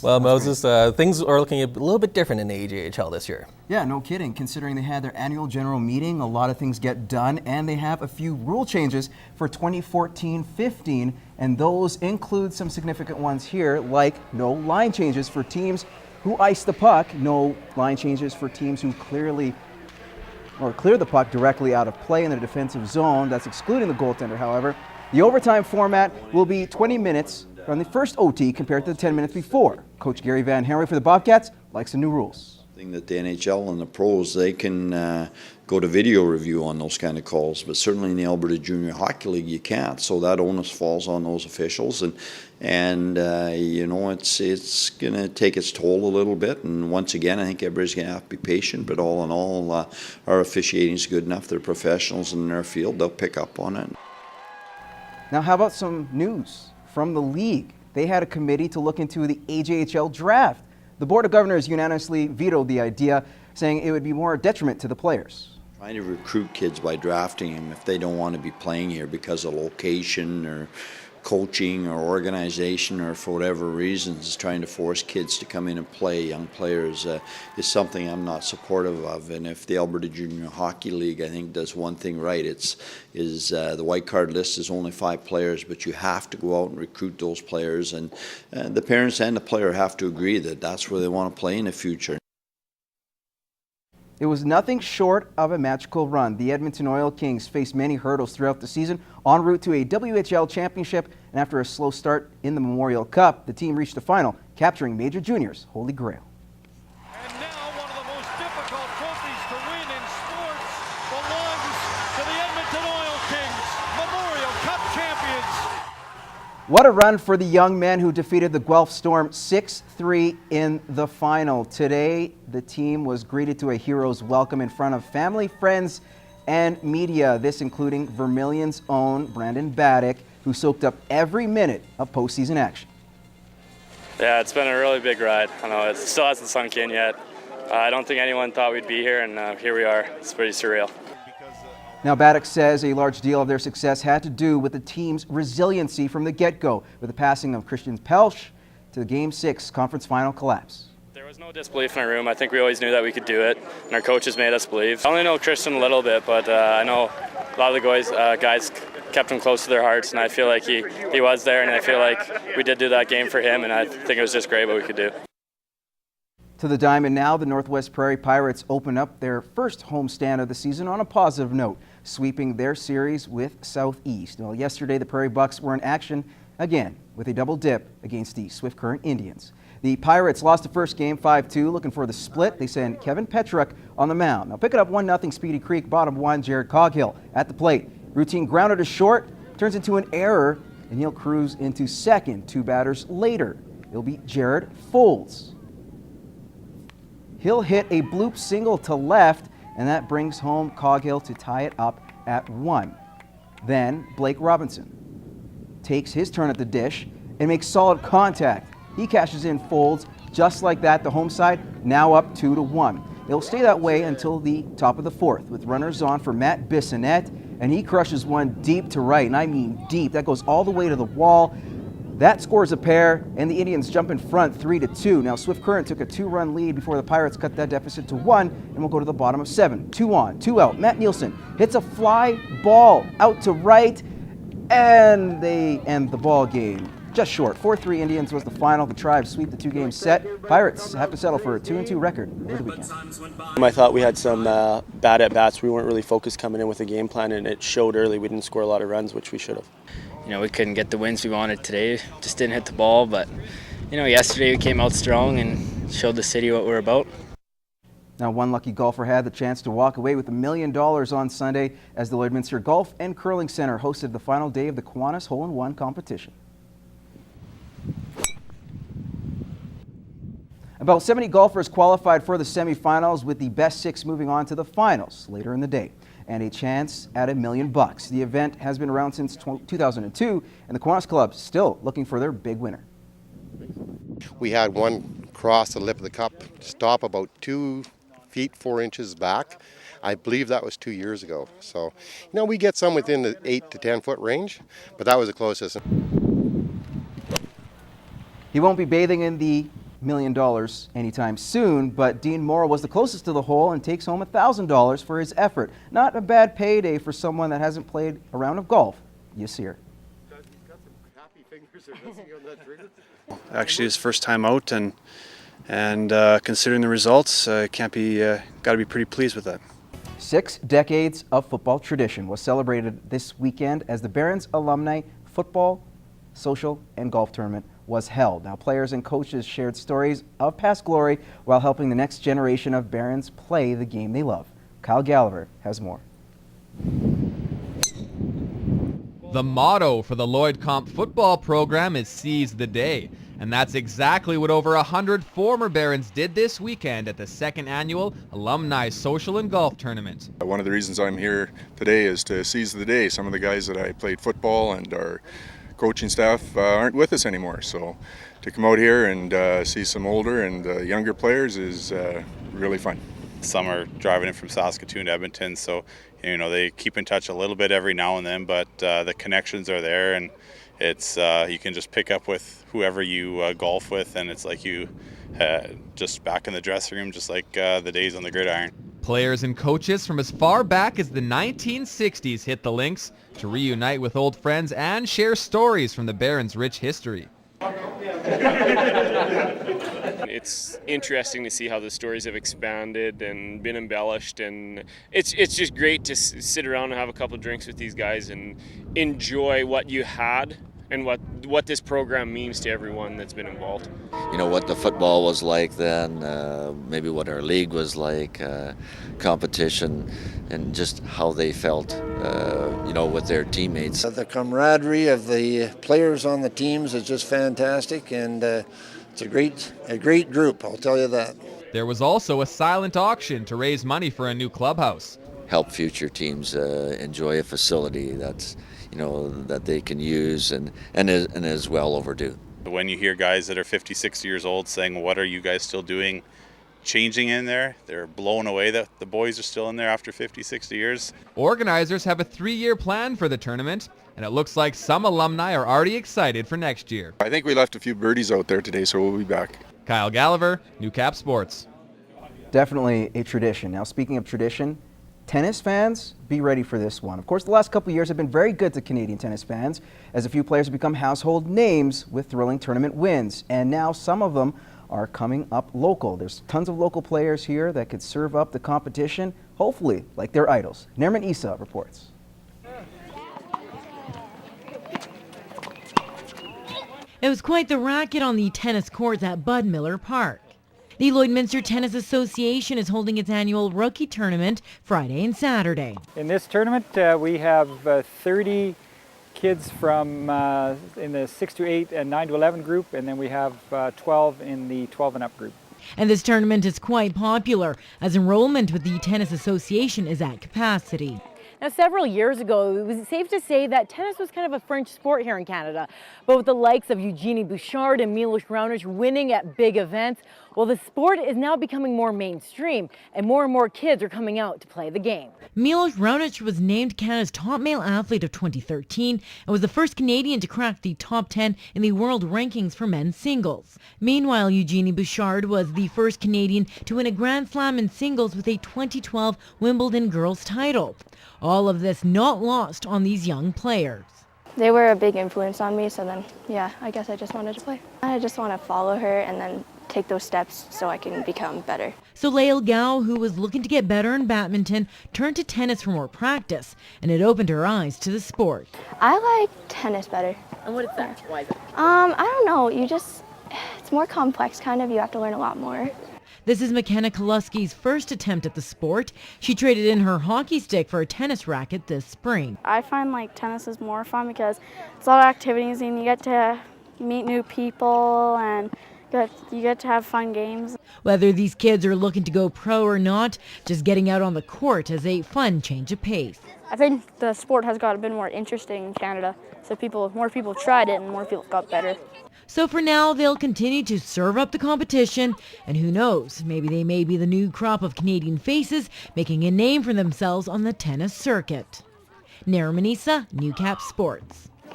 Well, Moses, things are looking a little bit different in the AJHL this year. Yeah, no kidding. Considering they had their annual general meeting, a lot of things get done, and they have a few rule changes for 2014-15, and those include some significant ones here, like no line changes for teams who ice the puck, no line changes for teams who clear the puck directly out of play in the defensive zone. That's excluding the goaltender, however. The overtime format will be 20 minutes from the first OT compared to the 10 minutes before. Coach Gary Van Henry for the Bobcats likes the new rules. I think that the NHL and the pros, they can go to video review on those kind of calls, but certainly in the Alberta Junior Hockey League you can't. So that onus falls on those officials, and you know, it's going to take its toll a little bit. And once again, I think everybody's going to have to be patient. But all in all, our officiating is good enough. They're professionals in their field. They'll pick up on it. Now, how about some news from the league? They had a committee to look into the AJHL draft. The Board of Governors unanimously vetoed the idea, saying it would be more a detriment to the players. Trying to recruit kids by drafting them if they don't want to be playing here because of location or coaching or organization or for whatever reasons, trying to force kids to come in and play, young players, is something I'm not supportive of. And if the Alberta Junior Hockey League, I think, does one thing right, the white card list is only 5 players, but you have to go out and recruit those players, and the parents and the player have to agree that that's where they want to play in the future. It was nothing short of a magical run. The Edmonton Oil Kings faced many hurdles throughout the season, en route to a WHL championship, and after a slow start in the Memorial Cup, the team reached the final, capturing Major Junior's Holy Grail. And now one of the most difficult trophies to win in sports belongs to the Edmonton Oil Kings, Memorial Cup champions. What a run for the young men who defeated the Guelph Storm 6-3 in the final. Today, the team was greeted to a hero's welcome in front of family, friends, and media. This including Vermilion's own Brandon Baddock, who soaked up every minute of postseason action. Yeah, it's been a really big ride. I know it still hasn't sunk in yet. I don't think anyone thought we'd be here, and here we are. It's pretty surreal. Now, Baddock says a large deal of their success had to do with the team's resiliency from the get-go, with the passing of Christian Pelch to the Game 6 conference final collapse. There was no disbelief in our room. I think we always knew that we could do it, and our coaches made us believe. I only know Christian a little bit, but I know a lot of the guys kept him close to their hearts, and I feel like he was there, and I feel like we did do that game for him, and I think it was just great what we could do. To the diamond now, the Northwest Prairie Pirates open up their first homestand of the season on a positive note, sweeping their series with Southeast. Well, yesterday the Prairie Bucks were in action again with a double dip against the Swift Current Indians. The Pirates lost the first game 5-2. Looking for the split, they send Kevin Petruk on the mound. Now pick it up 1-0 Speedy Creek, bottom 1, Jared Coghill at the plate. Routine grounded to short, turns into an error, and he'll cruise into second. 2 batters later, it'll be Jared Folds. He'll hit a bloop single to left, and that brings home Coghill to tie it up at 1. Then Blake Robinson takes his turn at the dish and makes solid contact. He cashes in Folds just like that. The home side now up 2-1. It'll stay that way until the top of the 4th, with runners on for Matt Bissonnette, and he crushes one deep to right, and I mean deep. That goes all the way to the wall. That scores a pair, and the Indians jump in front 3-2. Now Swift Current took a 2-run lead before the Pirates cut that deficit to 1, and we'll go to the bottom of 7. 2 on, 2 out. Matt Nielsen hits a fly ball out to right, and they end the ball game just short. 4-3 Indians was the final. The Tribes sweep the 2-game set. Pirates have to settle for a 2-2 record over the weekend. I thought we had some bad at-bats. We weren't really focused coming in with a game plan, and it showed early. We didn't score a lot of runs, which we should have. You know, we couldn't get the wins we wanted today, just didn't hit the ball, but, you know, yesterday we came out strong and showed the city what we're about. Now, one lucky golfer had the chance to walk away with $1 million on Sunday as the Lloydminster Golf and Curling Center hosted the final day of the Kiwanis Hole-in-One competition. About 70 golfers qualified for the semifinals, with the best 6 moving on to the finals later in the day, and a chance at $1 million. The event has been around since 2002, and the Kiwanis Club still looking for their big winner. We had one cross the lip of the cup, stop about 2 feet 4 inches back. I believe that was 2 years ago. So, you know, we get some within the 8 to 10 foot range, but that was the closest. He won't be bathing in the million anytime soon, but Dean Morrow was the closest to the hole and takes home $1,000 for his effort. Not a bad payday for someone that hasn't played a round of golf. Yasir. Actually, his first time out, and considering the results, got to be pretty pleased with that. 6 decades of football tradition was celebrated this weekend as the Barons Alumni Football, Social, and Golf Tournament was held. Now, players and coaches shared stories of past glory while helping the next generation of Barons play the game they love. Kyle Gallagher has more. The motto for the Lloyd Comp football program is Seize the Day. And that's exactly what over 100 former Barons did this weekend at the 2nd Annual Alumni Social and Golf Tournament. One of the reasons I'm here today is to seize the day. Some of the guys that I played football and our coaching staff aren't with us anymore. So to come out here and see some older and younger players is really fun. Some are driving in from Saskatoon to Edmonton, so they keep in touch a little bit every now and then, but the connections are there, and it's you can just pick up with whoever you golf with, and it's like you just back in the dressing room, just like the days on the gridiron. Players and coaches from as far back as the 1960s hit the links to reunite with old friends and share stories from the Barons' rich history. It's interesting to see how the stories have expanded and been embellished, and it's just great to sit around and have a couple of drinks with these guys and enjoy what you had and what this program means to everyone that's been involved. What the football was like then, maybe what our league was like, competition, and just how they felt, with their teammates. The camaraderie of the players on the teams is just fantastic, and it's a great group, I'll tell you that. There was also a silent auction to raise money for a new clubhouse. Help future teams enjoy a facility that's, that they can use and is well overdue. When you hear guys that are 50, 60 years old saying, "What are you guys still doing?" changing in there, they're blown away that the boys are still in there after 50, 60 years. Organizers have a 3-year plan for the tournament, and it looks like some alumni are already excited for next year. I think we left a few birdies out there today, so we'll be back. Kyle Gallagher, Newcap Sports. Definitely a tradition. Now, speaking of tradition, tennis fans, be ready for this one. Of course, the last couple of years have been very good to Canadian tennis fans, as a few players have become household names with thrilling tournament wins, and now some of them are coming up local. There's tons of local players here that could serve up the competition, hopefully like their idols. Nerman Issa reports. It was quite the racket on the tennis courts at Bud Miller Park. The Lloydminster Tennis Association is holding its annual rookie tournament Friday and Saturday. In this tournament, we have 30 kids from in the 6 to 8 and 9 to 11 group, and then we have 12 in the 12 and up group. And this tournament is quite popular, as enrollment with the Tennis Association is at capacity. Now, several years ago, it was safe to say that tennis was kind of a French sport here in Canada. But with the likes of Eugenie Bouchard and Milos Raonic winning at big events, well, the sport is now becoming more mainstream, and more kids are coming out to play the game. Milos Raonic was named Canada's top male athlete of 2013 and was the first Canadian to crack the top 10 in the world rankings for men's singles. Meanwhile, Eugenie Bouchard was the first Canadian to win a Grand Slam in singles with a 2012 Wimbledon girls title. All of this not lost on these young players. They were a big influence on me, so then, yeah, I guess I just wanted to play. I just want to follow her and then take those steps so I can become better. So Lael Gao, who was looking to get better in badminton, turned to tennis for more practice, and it opened her eyes to the sport. I like tennis better. And what is that? Why is it? I don't know. It's more complex, kind of. You have to learn a lot more. This is McKenna Koluski's first attempt at the sport. She traded in her hockey stick for a tennis racket this spring. I find tennis is more fun because it's a lot of activities and you get to meet new people and you get to have fun games. Whether these kids are looking to go pro or not, just getting out on the court is a fun change of pace. I think the sport has got a bit more interesting in Canada, so more people tried it and more people got better. So for now, they'll continue to serve up the competition, and who knows, maybe they may be the new crop of Canadian faces making a name for themselves on the tennis circuit. Nerman Issa, Newcap Sports.